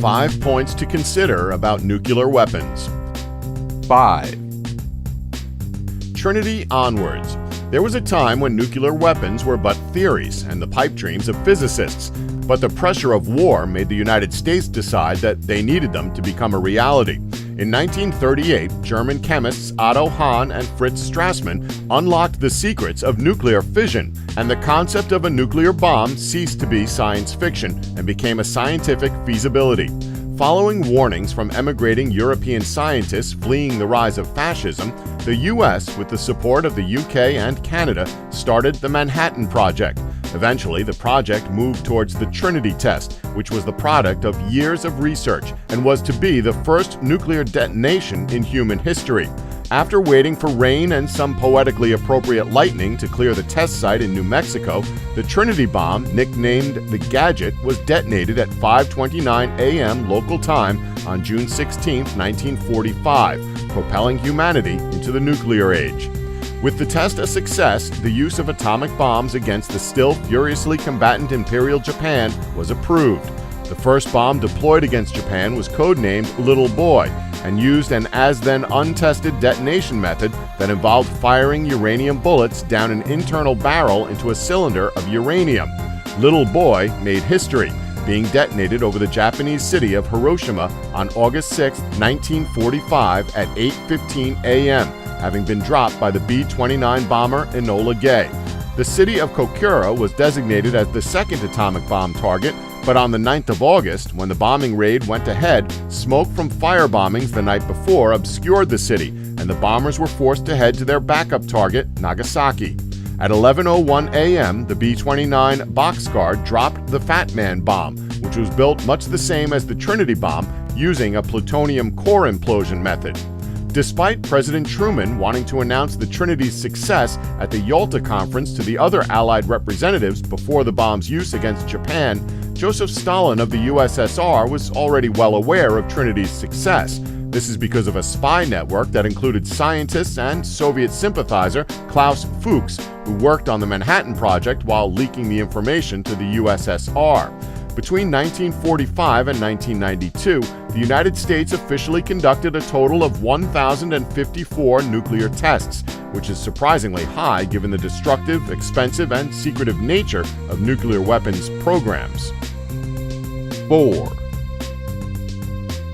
5 points to consider about nuclear weapons. 5. Trinity onwards. There was a time when nuclear weapons were but theories and the pipe dreams of physicists, but the pressure of war made the United States decide that they needed them to become a reality. In 1938, German chemists Otto Hahn and Fritz Strassmann unlocked the secrets of nuclear fission, and the concept of a nuclear bomb ceased to be science fiction and became a scientific feasibility. Following warnings from emigrating European scientists fleeing the rise of fascism, the U.S., with the support of the U.K. and Canada, started the Manhattan Project. Eventually, the project moved towards the Trinity test, which was the product of years of research and was to be the first nuclear detonation in human history. After waiting for rain and some poetically appropriate lightning to clear the test site in New Mexico, the Trinity bomb, nicknamed the Gadget, was detonated at 5:29 a.m. local time on June 16, 1945, propelling humanity into the nuclear age. With the test a success, the use of atomic bombs against the still furiously combatant Imperial Japan was approved. The first bomb deployed against Japan was codenamed Little Boy and used an as-then untested detonation method that involved firing uranium bullets down an internal barrel into a cylinder of uranium. Little Boy made history, being detonated over the Japanese city of Hiroshima on August 6, 1945 at 8:15 a.m., having been dropped by the B-29 bomber Enola Gay. The city of Kokura was designated as the second atomic bomb target, but on the 9th of August, when the bombing raid went ahead, smoke from fire bombings the night before obscured the city, and the bombers were forced to head to their backup target, Nagasaki. At 11:01 a.m., the B-29 Boxcar dropped the Fat Man bomb, which was built much the same as the Trinity bomb, using a plutonium core implosion method. Despite President Truman wanting to announce the Trinity's success at the Yalta Conference to the other Allied representatives before the bomb's use against Japan, Joseph Stalin of the USSR was already well aware of Trinity's success. This is because of a spy network that included scientists and Soviet sympathizer Klaus Fuchs, who worked on the Manhattan Project while leaking the information to the USSR. Between 1945 and 1992, the United States officially conducted a total of 1,054 nuclear tests, which is surprisingly high given the destructive, expensive, and secretive nature of nuclear weapons programs. 4.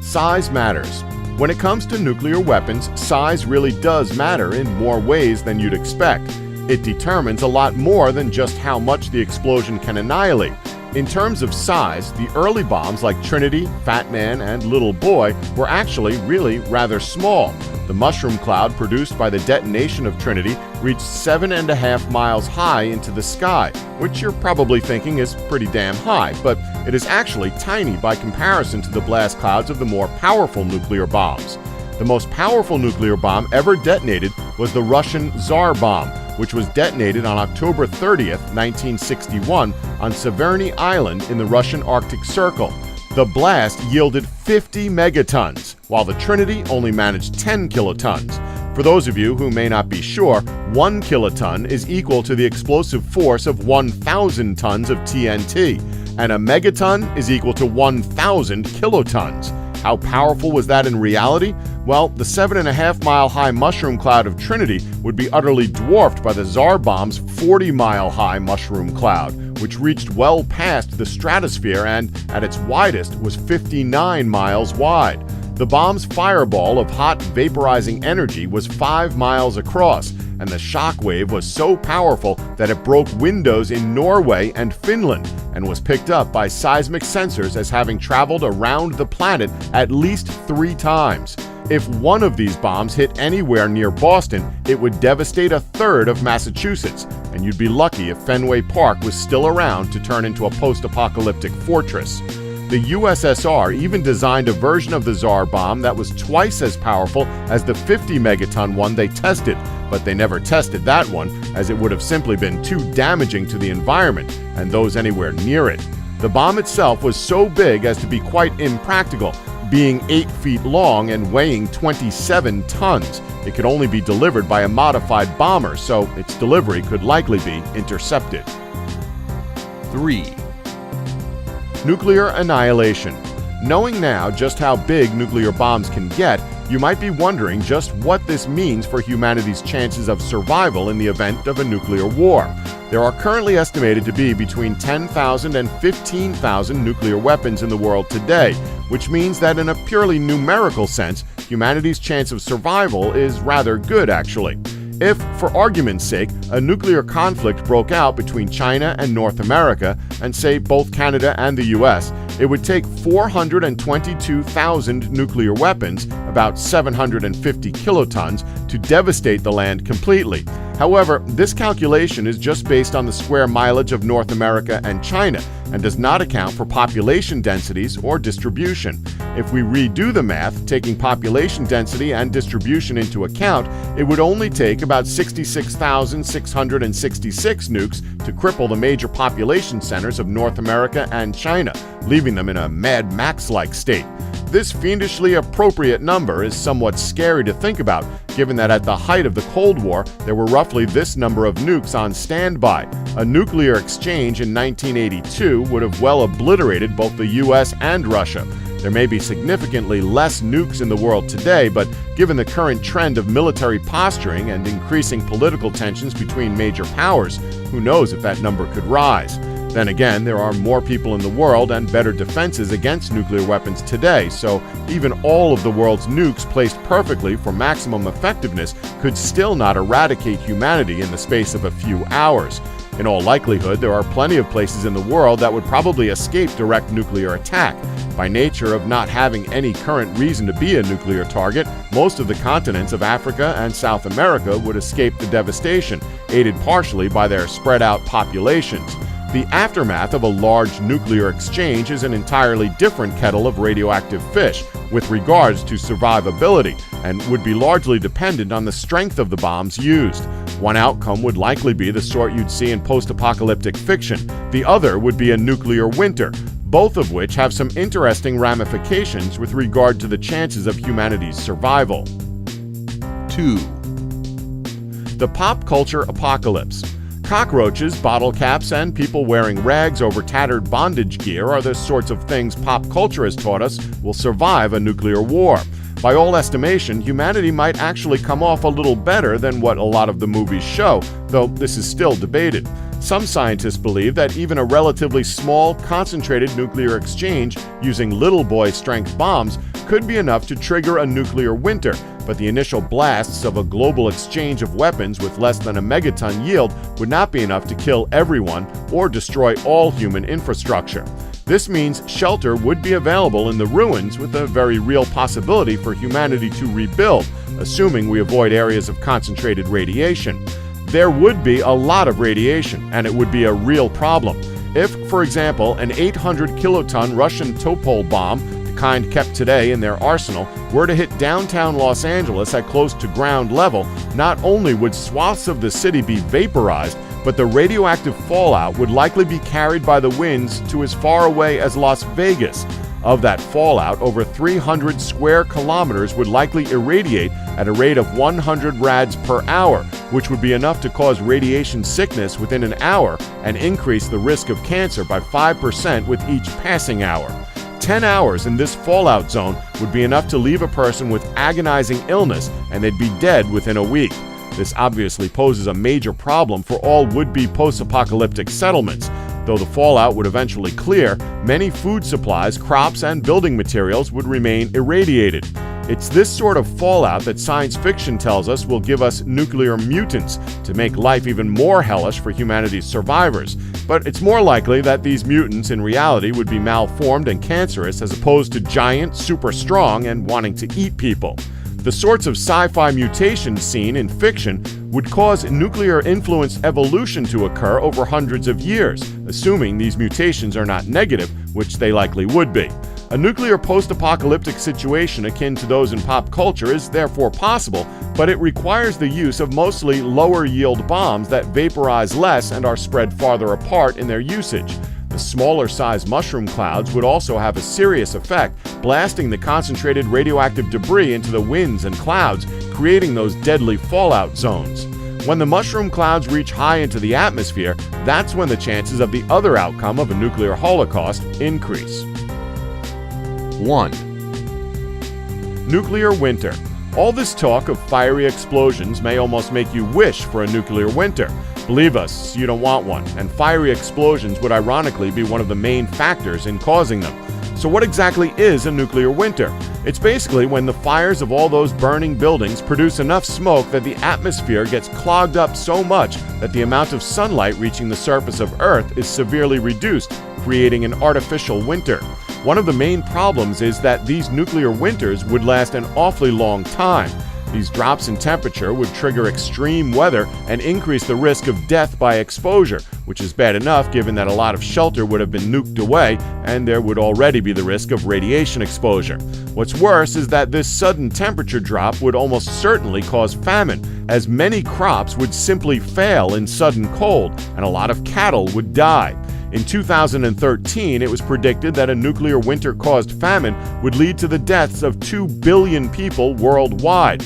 Size matters. When it comes to nuclear weapons, size really does matter in more ways than you'd expect. It determines a lot more than just how much the explosion can annihilate. In terms of size, the early bombs like Trinity, Fat Man, and Little Boy were actually really rather small. The mushroom cloud produced by the detonation of Trinity reached 7.5 miles high into the sky, which you're probably thinking is pretty damn high, but it is actually tiny by comparison to the blast clouds of the more powerful nuclear bombs. The most powerful nuclear bomb ever detonated was the Russian Tsar bomb, which was detonated on October 30th, 1961 on Severny Island in the Russian Arctic Circle. The blast yielded 50 megatons, while the Trinity only managed 10 kilotons. For those of you who may not be sure, 1 kiloton is equal to the explosive force of 1,000 tons of TNT, and a megaton is equal to 1,000 kilotons. How powerful was that in reality? Well, the 7.5-mile-high mushroom cloud of Trinity would be utterly dwarfed by the Tsar bomb's 40-mile-high mushroom cloud, which reached well past the stratosphere and, at its widest, was 59 miles wide. The bomb's fireball of hot, vaporizing energy was 5 miles across, and the shock wave was so powerful that it broke windows in Norway and Finland and was picked up by seismic sensors as having traveled around the planet at least 3 times. If one of these bombs hit anywhere near Boston, it would devastate a third of Massachusetts, and you'd be lucky if Fenway Park was still around to turn into a post-apocalyptic fortress. The USSR even designed a version of the Tsar bomb that was twice as powerful as the 50-megaton one they tested, but they never tested that one, as it would have simply been too damaging to the environment and those anywhere near it. The bomb itself was so big as to be quite impractical, being 8 feet long and weighing 27 tons. It could only be delivered by a modified bomber, so its delivery could likely be intercepted. 3. Nuclear annihilation. Knowing now just how big nuclear bombs can get, you might be wondering just what this means for humanity's chances of survival in the event of a nuclear war. There are currently estimated to be between 10,000 and 15,000 nuclear weapons in the world today, which means that in a purely numerical sense, humanity's chance of survival is rather good, actually. If, for argument's sake, a nuclear conflict broke out between China and North America, and say both Canada and the US, it would take 422,000 nuclear weapons, about 750 kilotons, to devastate the land completely. However, this calculation is just based on the square mileage of North America and China, and does not account for population densities or distribution. If we redo the math, taking population density and distribution into account, it would only take about 66,666 nukes to cripple the major population centers of North America and China, leaving them in a Mad Max-like state. This fiendishly appropriate number is somewhat scary to think about, given that at the height of the Cold War, there were roughly this number of nukes on standby. A nuclear exchange in 1982 would have well obliterated both the US and Russia. There may be significantly less nukes in the world today, but given the current trend of military posturing and increasing political tensions between major powers, who knows if that number could rise. Then again, there are more people in the world and better defenses against nuclear weapons today, so even all of the world's nukes placed perfectly for maximum effectiveness could still not eradicate humanity in the space of a few hours. In all likelihood, there are plenty of places in the world that would probably escape direct nuclear attack. By nature of not having any current reason to be a nuclear target, most of the continents of Africa and South America would escape the devastation, aided partially by their spread-out populations. The aftermath of a large nuclear exchange is an entirely different kettle of radioactive fish with regards to survivability, and would be largely dependent on the strength of the bombs used. One outcome would likely be the sort you'd see in post-apocalyptic fiction. The other would be a nuclear winter, both of which have some interesting ramifications with regard to the chances of humanity's survival. 2. The pop culture apocalypse. Cockroaches, bottle caps, and people wearing rags over tattered bondage gear are the sorts of things pop culture has taught us will survive a nuclear war. By all estimation, humanity might actually come off a little better than what a lot of the movies show, though this is still debated. Some scientists believe that even a relatively small, concentrated nuclear exchange using little boy-strength bombs could be enough to trigger a nuclear winter, but the initial blasts of a global exchange of weapons with less than a megaton yield would not be enough to kill everyone or destroy all human infrastructure. This means shelter would be available in the ruins, with a very real possibility for humanity to rebuild, assuming we avoid areas of concentrated radiation. There would be a lot of radiation, and it would be a real problem. If, for example, an 800 kiloton Russian Topol bomb, the kind kept today in their arsenal, were to hit downtown Los Angeles at close to ground level, not only would swaths of the city be vaporized, but the radioactive fallout would likely be carried by the winds to as far away as Las Vegas. Of that fallout, over 300 square kilometers would likely irradiate at a rate of 100 rads per hour, which would be enough to cause radiation sickness within an hour and increase the risk of cancer by 5% with each passing hour. 10 hours in this fallout zone would be enough to leave a person with agonizing illness, and they'd be dead within a week. This obviously poses a major problem for all would-be post-apocalyptic settlements. Though the fallout would eventually clear, many food supplies, crops, and building materials would remain irradiated. It's this sort of fallout that science fiction tells us will give us nuclear mutants to make life even more hellish for humanity's survivors. But it's more likely that these mutants in reality would be malformed and cancerous as opposed to giant, super strong, and wanting to eat people. The sorts of sci-fi mutations seen in fiction would cause nuclear-influenced evolution to occur over hundreds of years, assuming these mutations are not negative, which they likely would be. A nuclear post-apocalyptic situation akin to those in pop culture is therefore possible, but it requires the use of mostly lower-yield bombs that vaporize less and are spread farther apart in their usage. The smaller-sized mushroom clouds would also have a serious effect, blasting the concentrated radioactive debris into the winds and clouds, creating those deadly fallout zones. When the mushroom clouds reach high into the atmosphere, that's when the chances of the other outcome of a nuclear holocaust increase. 1. Nuclear winter. All this talk of fiery explosions may almost make you wish for a nuclear winter. Believe us, you don't want one, and fiery explosions would ironically be one of the main factors in causing them. So what exactly is a nuclear winter? It's basically when the fires of all those burning buildings produce enough smoke that the atmosphere gets clogged up so much that the amount of sunlight reaching the surface of Earth is severely reduced, creating an artificial winter. One of the main problems is that these nuclear winters would last an awfully long time. These drops in temperature would trigger extreme weather and increase the risk of death by exposure, which is bad enough given that a lot of shelter would have been nuked away and there would already be the risk of radiation exposure. What's worse is that this sudden temperature drop would almost certainly cause famine, as many crops would simply fail in sudden cold and a lot of cattle would die. In 2013, it was predicted that a nuclear winter-caused famine would lead to the deaths of 2 billion people worldwide.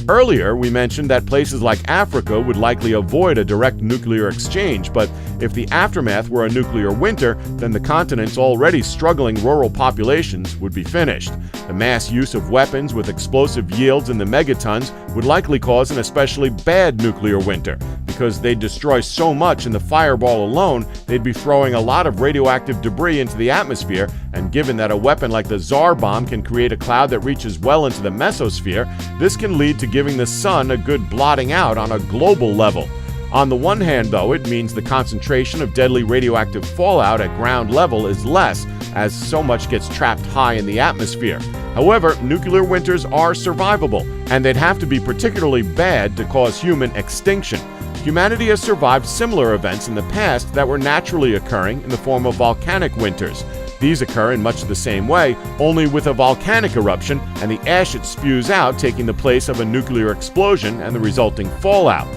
Earlier, we mentioned that places like Africa would likely avoid a direct nuclear exchange, but if the aftermath were a nuclear winter, then the continent's already struggling rural populations would be finished. The mass use of weapons with explosive yields in the megatons would likely cause an especially bad nuclear winter, because they'd destroy so much in the fireball alone, they'd be throwing a lot of radioactive debris into the atmosphere, and given that a weapon like the Tsar bomb can create a cloud that reaches well into the mesosphere, this can lead to giving the sun a good blotting out on a global level. On the one hand, though, it means the concentration of deadly radioactive fallout at ground level is less, as so much gets trapped high in the atmosphere. However, nuclear winters are survivable, and they'd have to be particularly bad to cause human extinction. Humanity has survived similar events in the past that were naturally occurring in the form of volcanic winters. These occur in much the same way, only with a volcanic eruption and the ash it spews out taking the place of a nuclear explosion and the resulting fallout.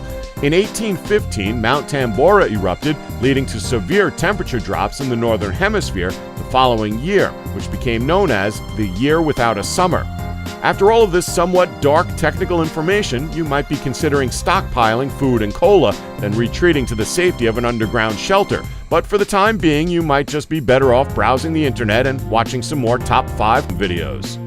In 1815, Mount Tambora erupted, leading to severe temperature drops in the northern hemisphere the following year, which became known as the Year Without a Summer. After all of this somewhat dark technical information, you might be considering stockpiling food and cola, then retreating to the safety of an underground shelter. But for the time being, you might just be better off browsing the internet and watching some more top 5 videos.